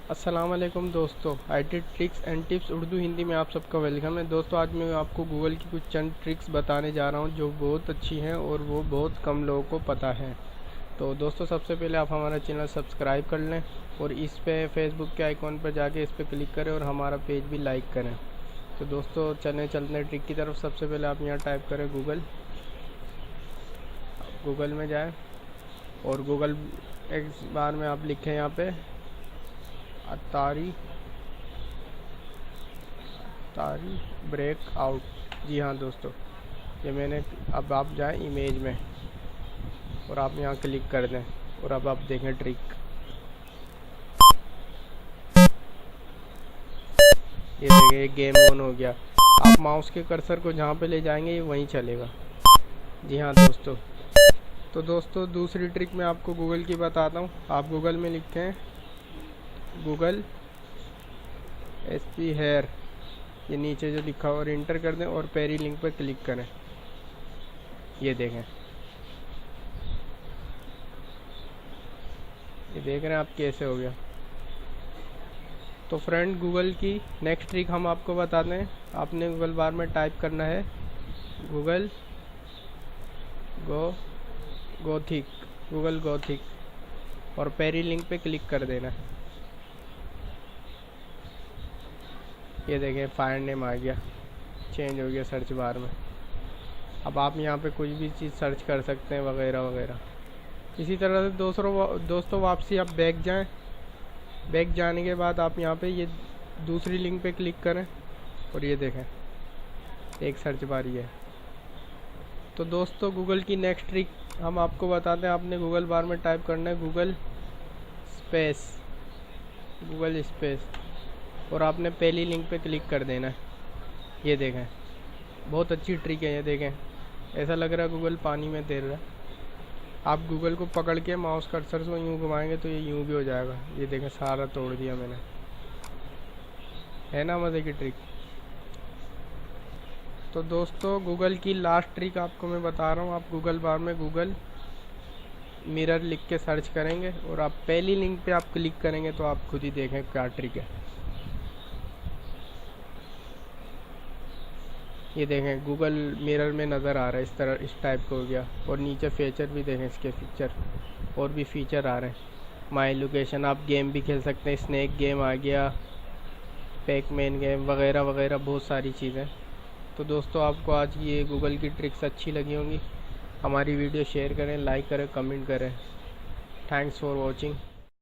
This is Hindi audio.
अस्सलाम वालेकुम दोस्तों, IT tricks and tips Urdu Hindi में आप सबका वेलकम है। दोस्तों आज मैं आपको गूगल की कुछ चंद ट्रिक्स बताने जा रहा हूं जो बहुत अच्छी हैं और वो बहुत कम लोगों को पता है। तो दोस्तों सबसे पहले आप हमारा चैनल सब्सक्राइब कर लें और इस पे फेसबुक के आइकॉन पर जाके इस पर क्लिक करें और हमारा पेज भी लाइक करें। तो दोस्तों चलते ट्रिक की तरफ। सबसे पहले आप यहाँ टाइप करें गूगल में जाएँ और गूगल एक बार में आप लिखें यहाँ पे अतारी ब्रेकआउट। जी हाँ दोस्तों, ये मैंने, अब आप जाएं इमेज में और आप यहाँ क्लिक कर दें और अब आप देखें ट्रिक। ये देखिए गेम ऑन हो गया। आप माउस के कर्सर को जहाँ पे ले जाएंगे ये वहीं चलेगा। जी हाँ दोस्तों, तो दोस्तों दूसरी ट्रिक मैं आपको गूगल की बताता हूँ। आप गूगल में लिखते हैं गूगल SP हेयर, ये नीचे जो लिखा हो और इंटर कर दें और पेरी लिंक पर क्लिक करें। ये देखें, ये देख रहे हैं आप कैसे हो गया। तो फ्रेंड गूगल की नेक्स्ट ट्रिक हम आपको बताते हैं। आपने गूगल बार में टाइप करना है गूगल गोथिक और पेरी लिंक पे क्लिक कर देना है। ये देखें फाइल नेम आ गया, चेंज हो गया सर्च बार में। अब आप यहाँ पे कुछ भी चीज़ सर्च कर सकते हैं वगैरह वगैरह। इसी तरह से दोस्तों वापसी आप बैक जाने के बाद आप यहाँ पे ये दूसरी लिंक पे क्लिक करें और ये देखें एक सर्च बार ही है। तो दोस्तों गूगल की नेक्स्ट ट्रिक हम आपको बताते हैं। आपने गूगल बार में टाइप करना है गूगल स्पेस और आपने पहली लिंक पे क्लिक कर देना है। ये देखें बहुत अच्छी ट्रिक है। ये देखें ऐसा लग रहा है गूगल पानी में तैर रहा है। आप गूगल को पकड़ के माउस कर्सर को यूँ घुमाएंगे तो ये यूँ भी हो जाएगा। ये देखें सारा तोड़ दिया मैंने, है ना मज़े की ट्रिक। तो दोस्तों गूगल की लास्ट ट्रिक आपको मैं बता रहा हूँ। आप गूगल बार में गूगल मिरर लिख के सर्च करेंगे और आप पहली लिंक पे आप क्लिक करेंगे तो आप खुद ही देखें क्या ट्रिक है। ये देखें गूगल मिरर में नज़र आ रहा है इस टाइप का हो गया। और नीचे फीचर भी देखें, इसके फीचर और भी फीचर आ रहे हैं। माई लोकेशन, आप गेम भी खेल सकते हैं। स्नैक गेम आ गया, पैकमैन गेम वगैरह वगैरह बहुत सारी चीज़ें। तो दोस्तों आपको आज ये गूगल की ट्रिक्स अच्छी लगी होंगी। हमारी वीडियो शेयर करें, लाइक करें, कमेंट करें। Thanks for watching.